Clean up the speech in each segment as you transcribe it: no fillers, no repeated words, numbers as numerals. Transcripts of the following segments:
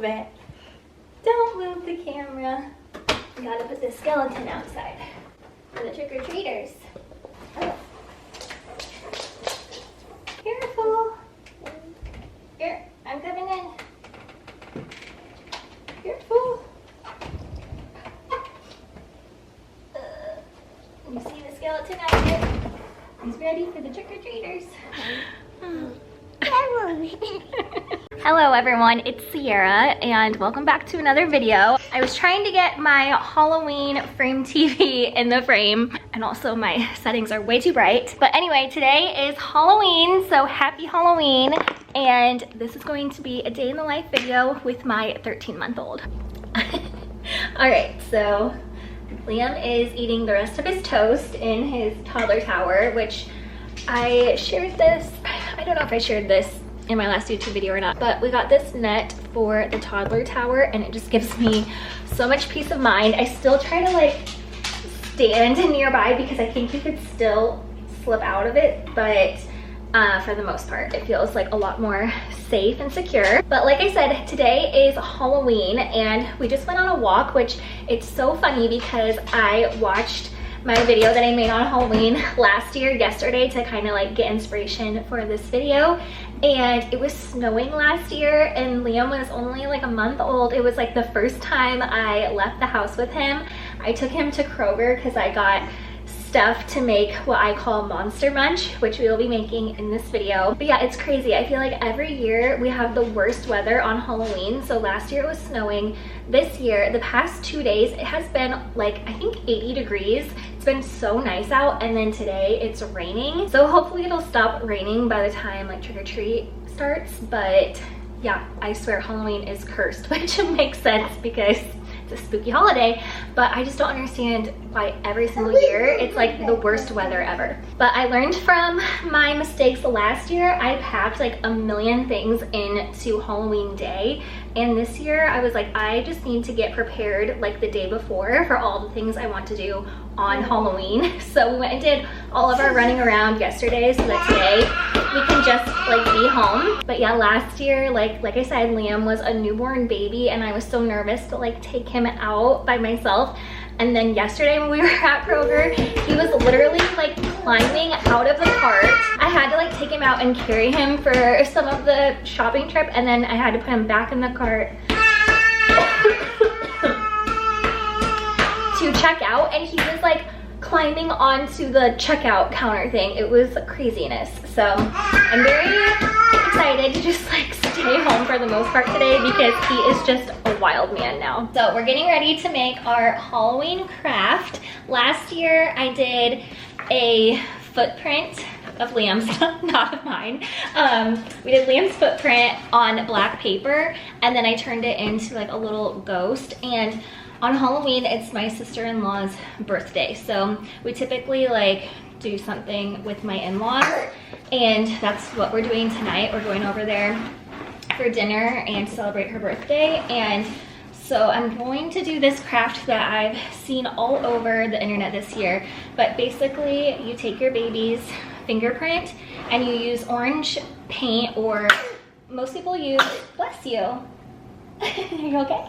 move it. Don't move the camera. We gotta put the skeleton outside for the trick-or-treaters. Oh. Careful. Here, I'm coming in. Careful. You see the skeleton out there? He's ready for the trick-or-treaters. Hello everyone, it's Sierra and welcome back to another video. I was trying to get my Halloween frame TV in the frame and also my settings are way too bright. But anyway, today is Halloween, so happy Halloween. And this is going to be a day in the life video with my 13-month-old. Alright, so Liam is eating the rest of his toast in his toddler tower, which I shared this, I don't know if I shared this in my last YouTube video or not, but we got this net for the toddler tower and it just gives me so much peace of mind. I still try to like stand nearby because I think you could still slip out of it, but for the most part it feels like a lot more safe and secure. But like I said, today is Halloween and we just went on a walk, which it's so funny because I watched my video that I made on Halloween yesterday to kind of like get inspiration for this video, and it was snowing last year and Liam was only like a month old. It was like the first time I left the house with him. I took him to Kroger because I got stuff to make what I call Monster Munch, which we will be making in this video. But yeah, it's crazy. I feel like every year we have the worst weather on Halloween. So last year it was snowing. This year, the past 2 days, it has been like, I think 80 degrees. It's been so nice out, and then today it's raining. So hopefully it'll stop raining by the time like trick-or-treat starts. But yeah, I swear Halloween is cursed, which makes sense because it's a spooky holiday, but I just don't understand why every single year it's like the worst weather ever. But I learned from my mistakes last year. I packed like a million things into Halloween day, and this year I was like, I just need to get prepared like the day before for all the things I want to do on Halloween. So we went and did all of our running around yesterday so that today we can just like be home. But yeah, last year, like I said, Liam was a newborn baby and I was so nervous to like take him out by myself. And then yesterday when we were at Kroger, he was literally like climbing out of the cart. I had to like take him out and carry him for some of the shopping trip, and then I had to put him back in the cart to check out, and he was like climbing onto the checkout counter thing. It was craziness. So I'm very excited to just like stay home for the most part today because he is just a wild man now. So we're getting ready to make our Halloween craft. Last year I did a footprint of Liam's, not of mine. We did Liam's footprint on black paper, and then I turned it into like a little ghost. And on Halloween, it's my sister-in-law's birthday, so we typically like do something with my in-laws, and that's what we're doing tonight. We're going over there for dinner and to celebrate her birthday. And so I'm going to do this craft that I've seen all over the internet this year. But basically, you take your baby's fingerprint and you use orange paint, or most people use, bless you, are you okay?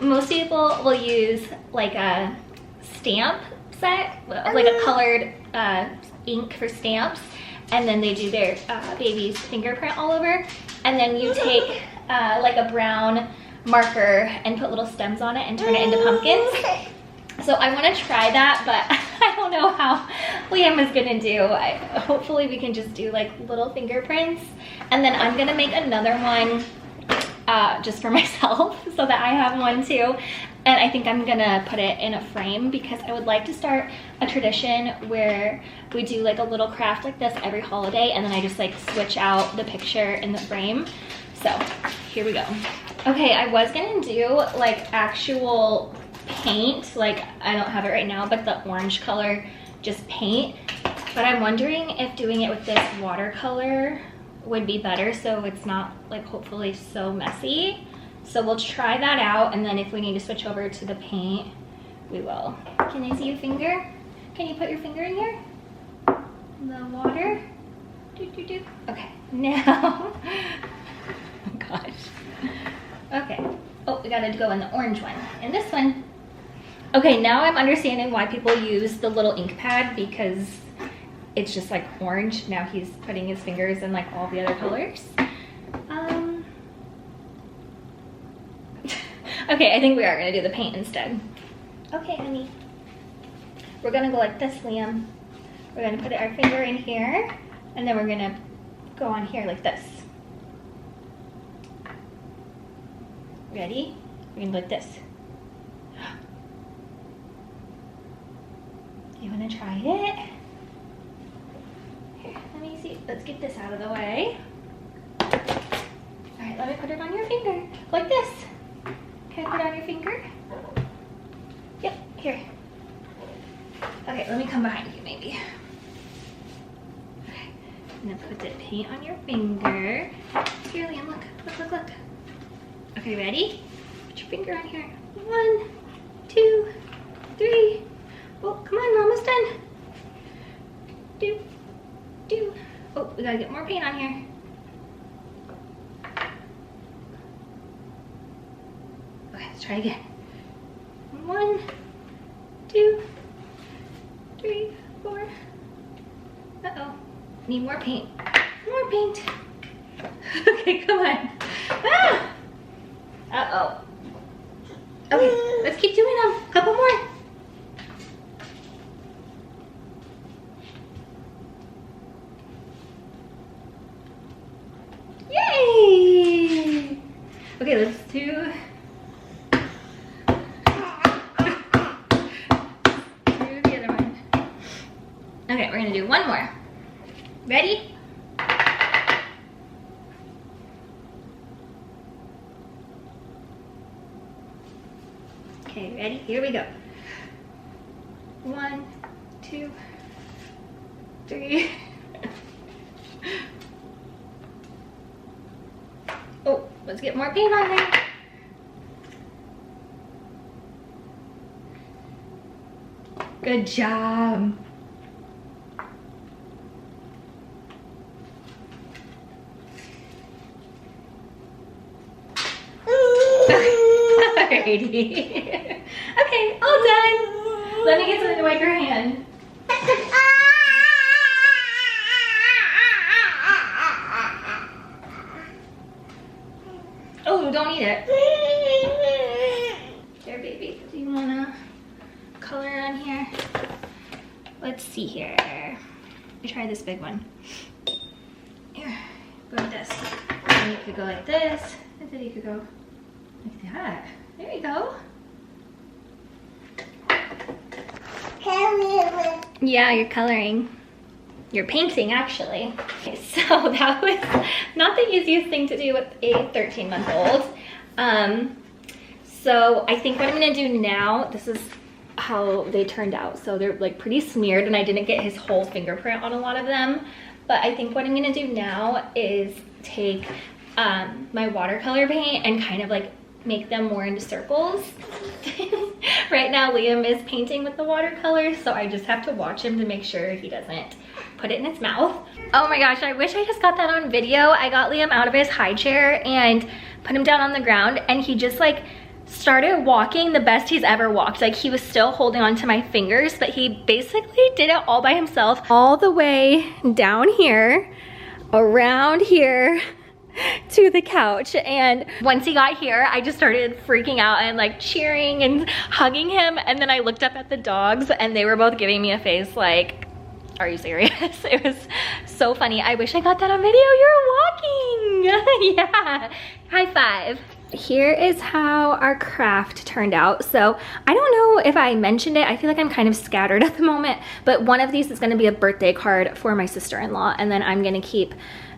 Most people will use like a stamp set, like a colored ink for stamps, and then they do their baby's fingerprint all over. And then you take like a brown marker and put little stems on it and turn it into pumpkins. So I want to try that, but I don't know how Liam is gonna do. Hopefully we can just do like little fingerprints, and then I'm gonna make another one just for myself so that I have one too. And I think I'm gonna put it in a frame because I would like to start a tradition where we do like a little craft like this every holiday, and then I just like switch out the picture in the frame. So here we go. Okay, I was gonna do like actual paint, like I don't have it right now, but the orange color, just paint. But I'm wondering if doing it with this watercolor would be better, so it's not like hopefully so messy. So we'll try that out, and then if we need to switch over to the paint, we will. Can I see your finger? Can you put your finger in here? The water? Okay, now, oh gosh. Okay. Oh, we gotta go in the orange one. And this one. Okay, now I'm understanding why people use the little ink pad, because it's just like orange. Now he's putting his fingers in like all the other colors. Okay, I think we are gonna do the paint instead. Okay, honey. We're gonna go like this, Liam. We're gonna put our finger in here, and then we're gonna go on here like this. Ready? We're gonna go like this. You wanna try it? Here, let me see. Let's get this out of the way. All right, let me put it on your finger, like this. Can I put it on your finger? Yep, here. Okay, let me come behind you maybe. Okay, I'm gonna put the paint on your finger. Here, Liam, look, look, look, look. Okay, ready? Put your finger on here. 1, 2, 3. Oh, come on, we're almost done. Do. Oh, we gotta get more paint on here. Okay, let's try again. 1, 2, 3, 4. Uh-oh. Need more paint. More paint. Okay, come on. Ah! Uh-oh. Okay, let's keep doing them. A couple more. Yay! Okay, let's do... the other one. Okay, we're gonna do one more. Ready? Okay, ready? Here we go. 1, 2, 3. Oh, let's get more paint on there. Good job. Alrighty. Okay, all done. Let me get something to wipe your hand. Oh, don't eat it. There, baby. Do you wanna color on here? Let's see here. Let me try this big one. Here, go like this. And you could go like this, and then you could go like that. There you go. Yeah, you're coloring. You're painting, actually. Okay, so that was not the easiest thing to do with a 13-month-old. So I think what I'm gonna do now, this is how they turned out. So they're like pretty smeared, and I didn't get his whole fingerprint on a lot of them. But I think what I'm gonna do now is take my watercolor paint and kind of like make them more into circles. Right now Liam is painting with the watercolor, so I just have to watch him to make sure he doesn't put it in his mouth. Oh my gosh, I wish I just got that on video. I got Liam out of his high chair and put him down on the ground, and he just like started walking the best he's ever walked. Like, he was still holding on to my fingers, but he basically did it all by himself, all the way down here, around here, to the couch. And once he got here, I just started freaking out and like cheering and hugging him. And then I looked up at the dogs, and they were both giving me a face like, are you serious? It was so funny. I wish I got that on video. You're walking. Yeah, high five. Here is how our craft turned out. So I don't know if I mentioned it. I feel like I'm kind of scattered at the moment, but one of these is gonna be a birthday card for my sister-in-law, and then I'm gonna keep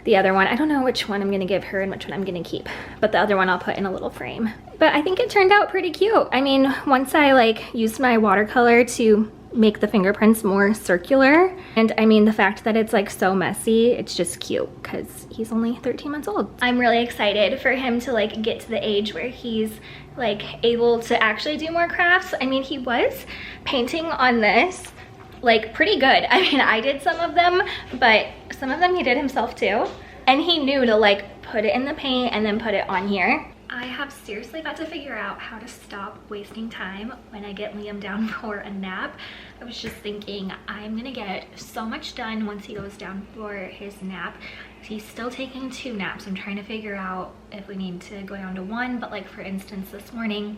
the other one. I don't know which one I'm gonna give her and which one I'm gonna keep, but the other one I'll put in a little frame. But I think it turned out pretty cute. I mean, once I like used my watercolor to make the fingerprints more circular, and I mean the fact that it's like so messy, it's just cute because he's only 13 months old. I'm really excited for him to like get to the age where he's like able to actually do more crafts. I mean, he was painting on this like pretty good. I mean, I did some of them, but some of them he did himself too. And he knew to like put it in the paint and then put it on here. I have seriously got to figure out how to stop wasting time when I get Liam down for a nap. I was just thinking I'm gonna get so much done once he goes down for his nap. He's still taking 2 naps. I'm trying to figure out if we need to go down to 1, but like for instance this morning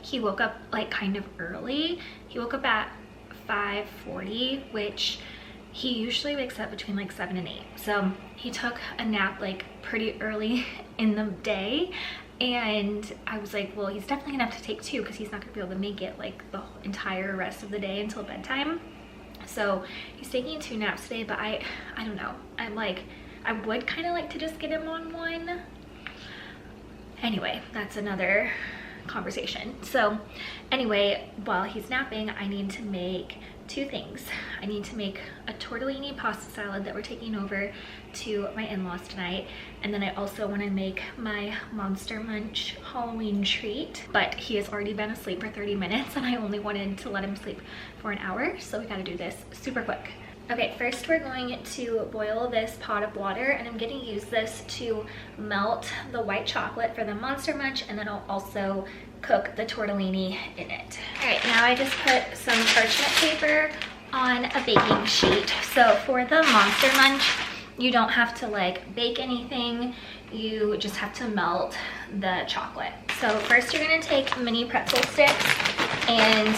he woke up like kind of early. He woke up at 5:40, which he usually wakes up between like 7 and 8. So he took a nap like pretty early in the day. And I was like, well, he's definitely gonna have to take 2 because he's not gonna be able to make it like the entire rest of the day until bedtime. So he's taking 2 naps today, but I don't know. I'm like, I would kind of like to just get him on 1. Anyway, that's another conversation. So anyway, while he's napping, I need to make 2 things. I need to make a tortellini pasta salad that we're taking over to my in-laws tonight, and then I also want to make my Monster Munch Halloween treat, but he has already been asleep for 30 minutes and I only wanted to let him sleep for an hour, so we got to do this super quick. Okay, first we're going to boil this pot of water, and I'm going to use this to melt the white chocolate for the Monster Munch, and then I'll also cook the tortellini in it. All right, now I just put some parchment paper on a baking sheet. So for the Monster Munch, you don't have to like bake anything. You just have to melt the chocolate. So first you're gonna take mini pretzel sticks and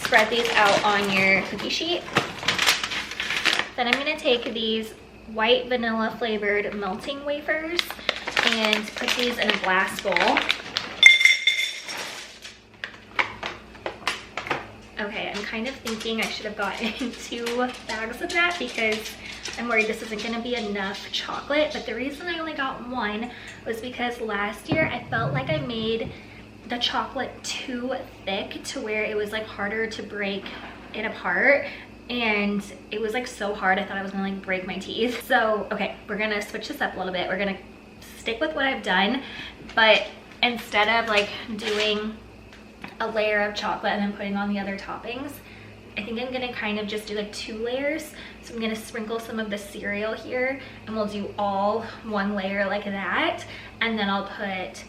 spread these out on your cookie sheet. Then I'm gonna take these white vanilla flavored melting wafers and put these in a glass bowl. Okay, I'm kind of thinking I should have gotten 2 bags of that because I'm worried this isn't gonna be enough chocolate. But the reason I only got 1 was because last year I felt like I made the chocolate too thick to where it was like harder to break it apart. And it was like so hard, I thought I was gonna like break my teeth. So, okay, we're gonna switch this up a little bit. We're gonna stick with what I've done, but instead of like doing a layer of chocolate and then putting on the other toppings, I think I'm gonna kind of just do like 2 layers. So I'm gonna sprinkle some of the cereal here and we'll do all 1 layer like that. And then I'll put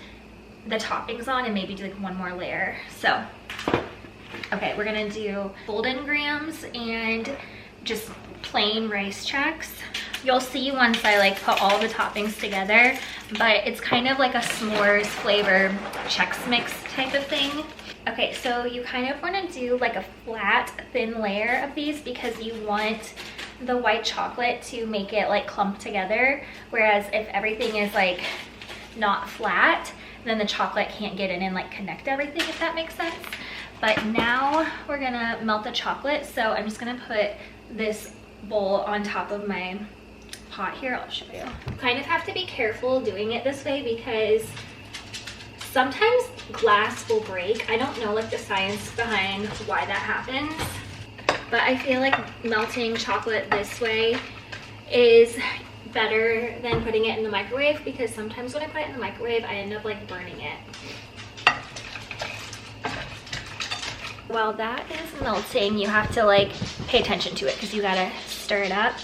the toppings on and maybe do like 1 more layer. So, okay, we're gonna do golden grams and just plain rice checks. You'll see once I like put all the toppings together, but it's kind of like a s'mores flavor Chex Mix type of thing. Okay, so you kind of want to do like a flat, thin layer of these because you want the white chocolate to make it like clump together. Whereas if everything is like not flat, then the chocolate can't get in and like connect everything, if that makes sense. But now we're gonna melt the chocolate. So I'm just gonna put this bowl on top of my pot here. I'll show you. Kind of have to be careful doing it this way because sometimes glass will break. I don't know like the science behind why that happens, but I feel like melting chocolate this way is better than putting it in the microwave because sometimes when I put it in the microwave, I end up like burning it. While that is melting, you have to like pay attention to it because you gotta stir it up.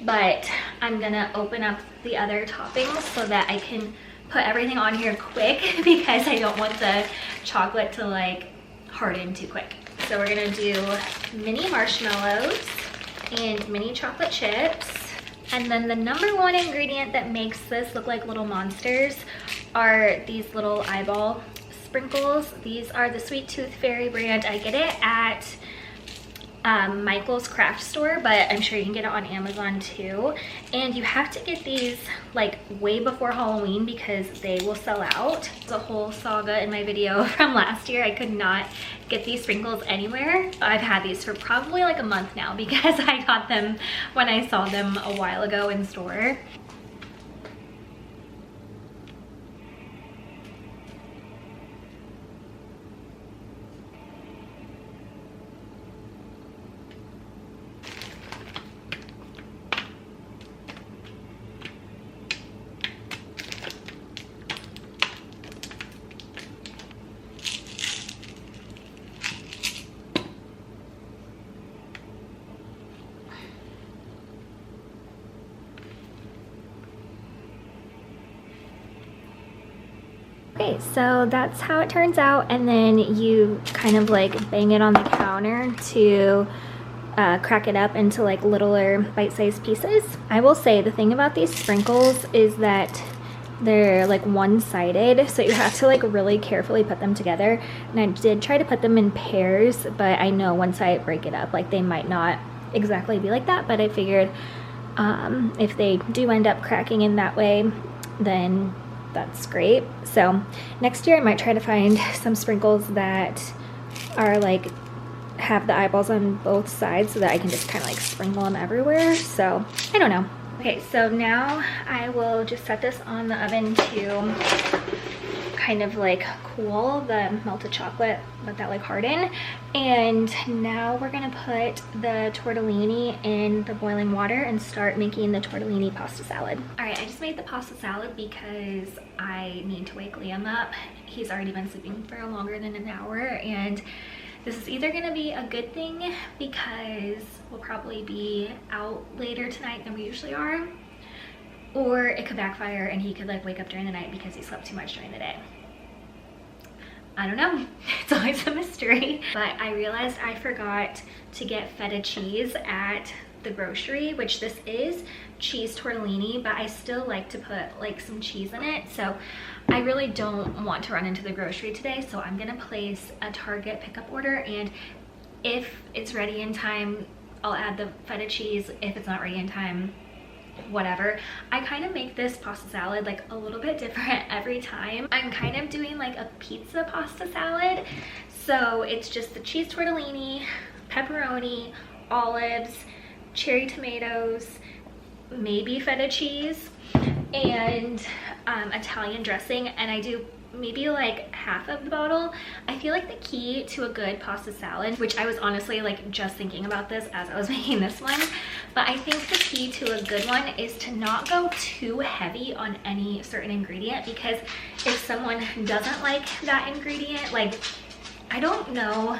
But I'm gonna open up the other toppings so that I can put everything on here quick because I don't want the chocolate to like harden too quick. So we're gonna do mini marshmallows and mini chocolate chips. And then the #1 ingredient that makes this look like little monsters are these little eyeball sprinkles. These are the Sweet Tooth Fairy brand. I get it at Michael's craft store, but I'm sure you can get it on Amazon too. And you have to get these like way before Halloween because they will sell out. It's a whole saga in my video from last year. I could not get these sprinkles anywhere. I've had these for probably like a month now because I got them when I saw them a while ago in store. Okay, so that's how it turns out, and then you kind of like bang it on the counter to crack it up into like littler bite-sized pieces. I will say the thing about these sprinkles is that they're like one-sided, so you have to like really carefully put them together. And I did try to put them in pairs, but I know once I break it up, like they might not exactly be like that, but I figured if they do end up cracking in that way, then that's great. So next year I might try to find some sprinkles that are like have the eyeballs on both sides so that I can just kind of like sprinkle them everywhere. So I don't know. Okay, so now I will just set this on the oven to kind of like cool the melted chocolate, let that like harden. And now we're gonna put the tortellini in the boiling water and start making the tortellini pasta salad. All right, I just made the pasta salad because I need to wake Liam up. He's already been sleeping for longer than an hour, and this is either gonna be a good thing because we'll probably be out later tonight than we usually are, or it could backfire and he could like wake up during the night because he slept too much during the day. I don't know, it's always a mystery. But I realized I forgot to get feta cheese at the grocery, which this is cheese tortellini, but I still like to put like some cheese in it. So I really don't want to run into the grocery today, so I'm gonna place a Target pickup order, and if it's ready in time, I'll add the feta cheese. If it's not ready in time, whatever. I kind of make this pasta salad like a little bit different every time. I'm kind of doing like a pizza pasta salad. So it's just the cheese tortellini, pepperoni, olives, cherry tomatoes, maybe feta cheese, and Italian dressing, and I do maybe like half of the bottle. I feel like the key to a good pasta salad, which I was honestly like just thinking about this as I was making this one, but I think the key to a good one is to not go too heavy on any certain ingredient, because if someone doesn't like that ingredient, like I don't know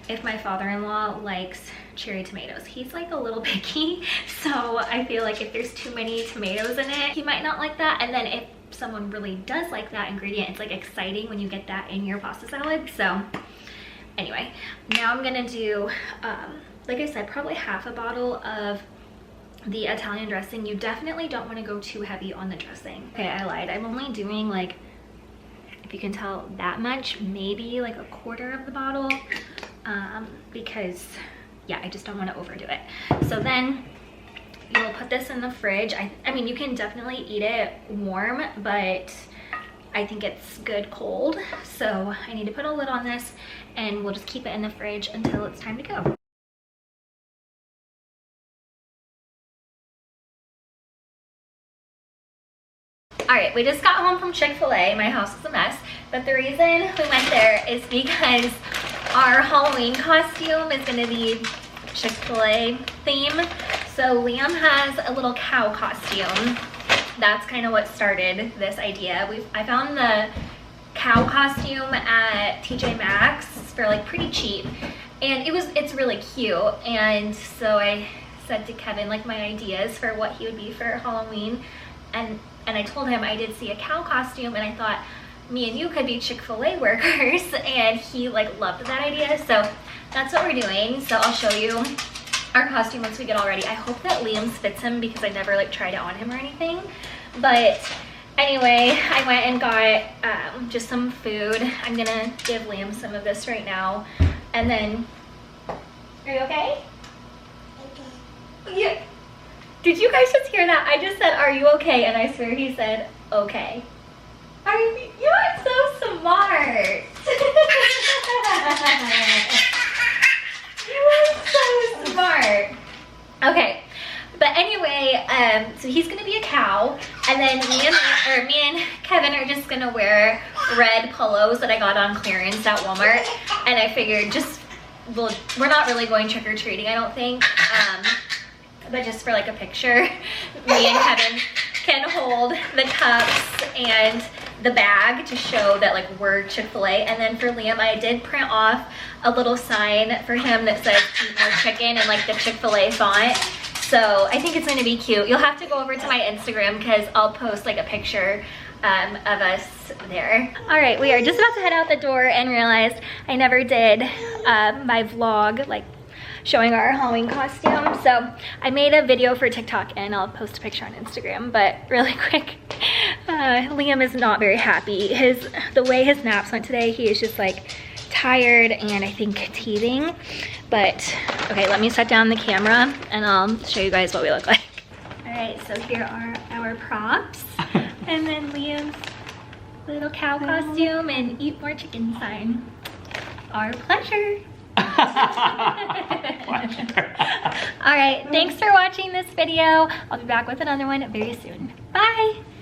if my father-in-law likes cherry tomatoes. He's like a little picky, so I feel like if there's too many tomatoes in it, he might not like that. And then if someone really does like that ingredient, it's like exciting when you get that in your pasta salad. So anyway, now I'm gonna do like I said, probably half a bottle of the Italian dressing. You definitely don't want to go too heavy on the dressing. Okay, I lied. I'm only doing like, if you can tell, that much, maybe like a quarter of the bottle, because yeah, I just don't want to overdo it. So then you'll put this in the fridge. I mean, you can definitely eat it warm, but I think it's good cold. So I need to put a lid on this, and we'll just keep it in the fridge until it's time to go. All right, we just got home from Chick-fil-A. My house is a mess, but the reason we went there is because our Halloween costume is gonna be Chick-fil-A theme. So Liam has a little cow costume. That's kind of what started this idea. I found the cow costume at TJ Maxx for like pretty cheap, and it's really cute. And so I said to Kevin like my ideas for what he would be for Halloween, and I told him I did see a cow costume, and I thought me and you could be Chick-fil-A workers, and he like loved that idea. So that's what we're doing. So I'll show you our costume once we get all ready. I hope that Liam's fits him because I never like tried it on him or anything. But anyway, I went and got just some food. I'm gonna give Liam some of this right now. And then, are you okay? Okay. Yeah. Did you guys just hear that? I just said, are you okay? And I swear he said, okay. You are so smart. You are so smart. Okay, but anyway, so he's gonna be a cow, and then me and Kevin are just gonna wear red polos that I got on clearance at Walmart, and I figured we're not really going trick-or-treating, I don't think, but just for like a picture, me and Kevin can hold the cups and the bag to show that like we're Chick-fil-A. And then for Liam, I did print off a little sign for him that says "Eat more chicken" and like the Chick-fil-A font. So I think it's gonna be cute. You'll have to go over to my Instagram because I'll post like a picture of us there. All right, we are just about to head out the door and realized I never did my vlog, like showing our Halloween costume. So I made a video for TikTok and I'll post a picture on Instagram, but really quick, Liam is not very happy. The way his naps went today, he is just like tired and I think teething. But okay, let me set down the camera and I'll show you guys what we look like. All right, so here are our props. And then Liam's little cow costume and eat more chicken sign. Our pleasure. All right, thanks for watching this video. I'll be back with another one very soon. Bye.